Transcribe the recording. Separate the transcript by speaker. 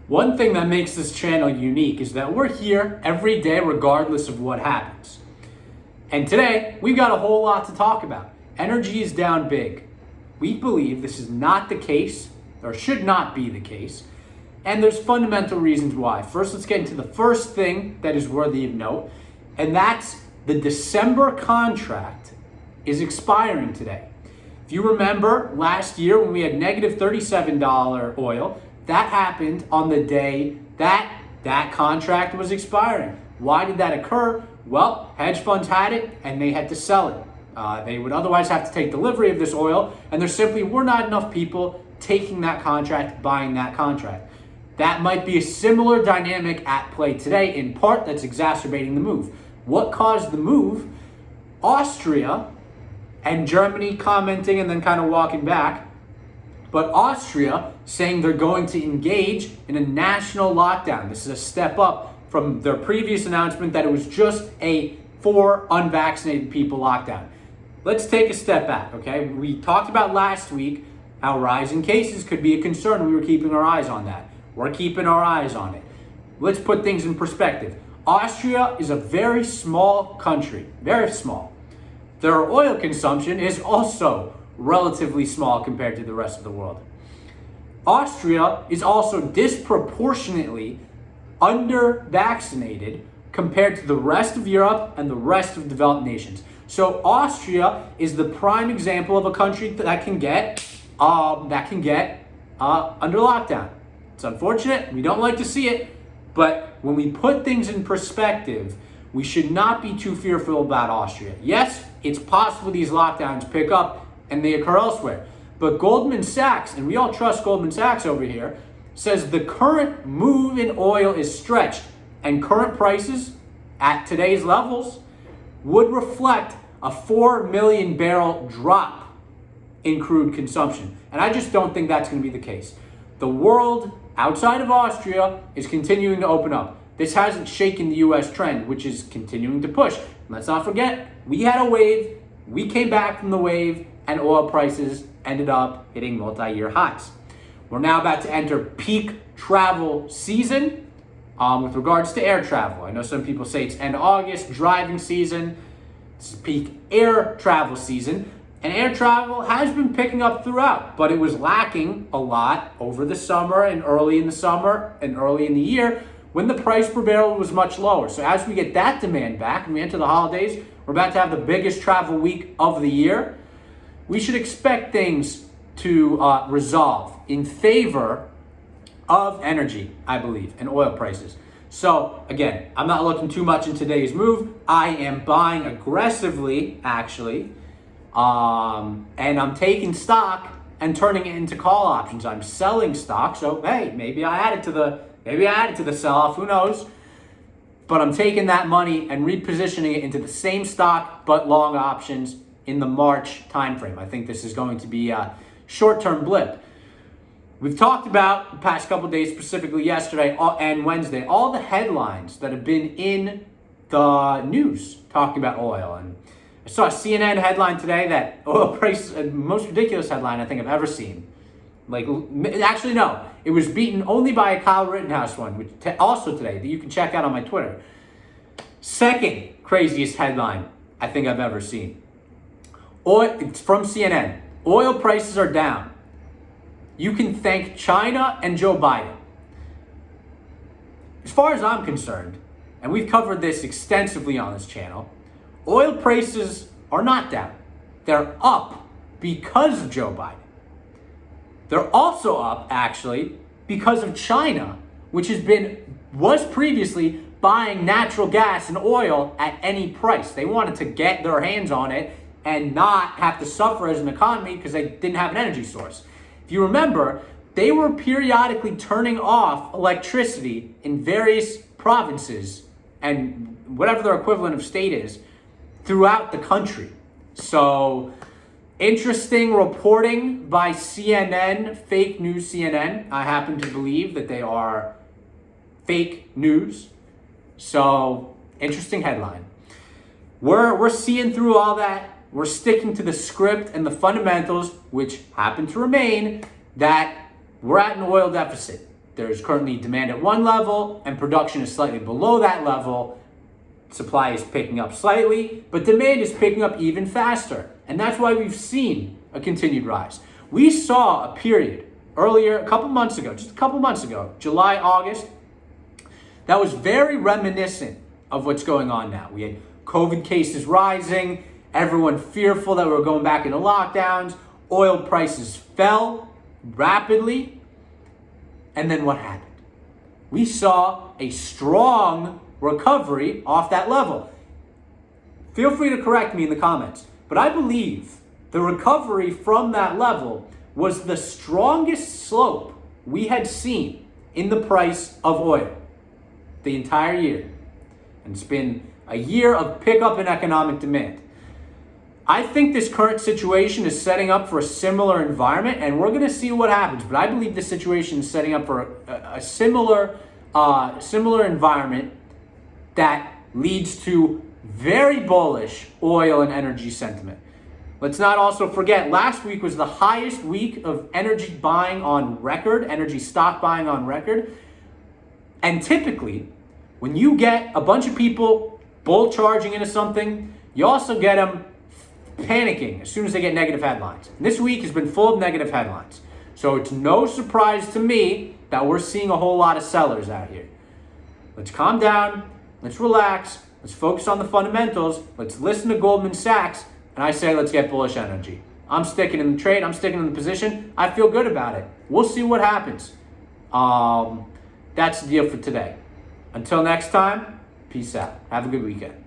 Speaker 1: One thing that makes this channel unique is that we're here every day regardless of what happens. And today, we've got a whole lot to talk about. Energy is down big. We believe this is not the case, or should not be the case, and there's fundamental reasons why. First, let's get into the first thing that is worthy of note, and that's the December contract is expiring today. If you remember last year when we had negative $37 oil, that happened on the day that that contract was expiring. Why did that occur? Well, hedge funds had it and they had to sell it. They would otherwise have to take delivery of this oil, and there simply were not enough people taking that contract, buying that contract. That might be a similar dynamic at play today, in part that's exacerbating the move. What caused the move? Austria and Germany commenting and then kind of walking back, but Austria saying they're going to engage in a national lockdown. This is a step up from their previous announcement that it was just a for unvaccinated people lockdown. Let's take a step back, okay? We talked about last week how rising cases could be a concern. We were keeping our eyes on that. We're keeping our eyes on it. Let's put things in perspective. Austria is a very small country, very small. Their oil consumption is also relatively small compared to the rest of the world. Austria is also disproportionately under-vaccinated compared to the rest of Europe and the rest of developed nations. So Austria is the prime example of a country that can get under lockdown. It's unfortunate. We don't like to see it, but when we put things in perspective, we should not be too fearful about Austria. Yes, it's possible these lockdowns pick up and they occur elsewhere. But Goldman Sachs, and we all trust Goldman Sachs over here, says the current move in oil is stretched, and current prices at today's levels would reflect a 4 million barrel drop in crude consumption. And I just don't think that's going to be the case. The world outside of Austria is continuing to open up. This hasn't shaken the US trend, which is continuing to push. Let's not forget, we had a wave, we came back from the wave, and oil prices ended up hitting multi-year highs. We're now about to enter peak travel season with regards to air travel. I know some people say it's end of August, driving season. It's peak air travel season. And air travel has been picking up throughout, but it was lacking a lot over the summer and early in the summer and early in the year when the price per barrel was much lower. So as we get that demand back and we enter the holidays, we're about to have the biggest travel week of the year. We should expect things to resolve in favor of energy, I believe, and oil prices. So again, I'm not looking too much in today's move. I am buying aggressively, actually, and I'm taking stock and turning it into call options. I'm selling stock, so hey, maybe I added to the sell-off. Who knows? But I'm taking that money and repositioning it into the same stock, but long options in the March timeframe. I think this is going to be a short-term blip. We've talked about the past couple of days, specifically yesterday and Wednesday, all the headlines that have been in the news talking about oil. And I saw a CNN headline today that oil price, the most ridiculous headline I think I've ever seen. Actually, no, it was beaten only by a Kyle Rittenhouse one, which also today, that you can check out on my Twitter. Second craziest headline I think I've ever seen. It's from CNN. Oil prices are down. You can thank China and Joe Biden. As far as I'm concerned, and we've covered this extensively on this channel, oil prices are not down. They're up because of Joe Biden. They're also up, actually, because of China, which was previously buying natural gas and oil at any price. They wanted to get their hands on it and not have to suffer as an economy because they didn't have an energy source. If you remember, they were periodically turning off electricity in various provinces and whatever their equivalent of state is throughout the country. So, interesting reporting by CNN, fake news CNN. I happen to believe that they are fake news. So, interesting headline. We're seeing through all that. We're sticking to the script and the fundamentals, which happen to remain that we're at an oil deficit. there's currently demand at one level and production is slightly below that level. Supply is picking up slightly, but demand is picking up even faster. And that's why we've seen a continued rise. We saw a period earlier, just a couple months ago, July, August, that was very reminiscent of what's going on now. We had COVID cases rising, everyone fearful that we were going back into lockdowns, oil prices fell rapidly, and then what happened? We saw a strong recovery off that level. Feel free to correct me in the comments, but I believe the recovery from that level was the strongest slope we had seen in the price of oil the entire year. And it's been a year of pickup in economic demand. I think this current situation is setting up for a similar environment, and we're going to see what happens. But I believe this situation is setting up for a similar environment that leads to very bullish oil and energy sentiment. Let's not also forget, last week was the highest week of energy buying on record, energy stock buying on record. And typically, when you get a bunch of people bull charging into something, you also get them panicking as soon as they get negative headlines. And this week has been full of negative headlines. So it's no surprise to me that we're seeing a whole lot of sellers out here. Let's calm down, let's relax, let's focus on the fundamentals, let's listen to Goldman Sachs, and I say let's get bullish energy. I'm sticking in the trade, I'm sticking in the position, I feel good about it. We'll see what happens. That's the deal for today. Until next time, peace out. Have a good weekend.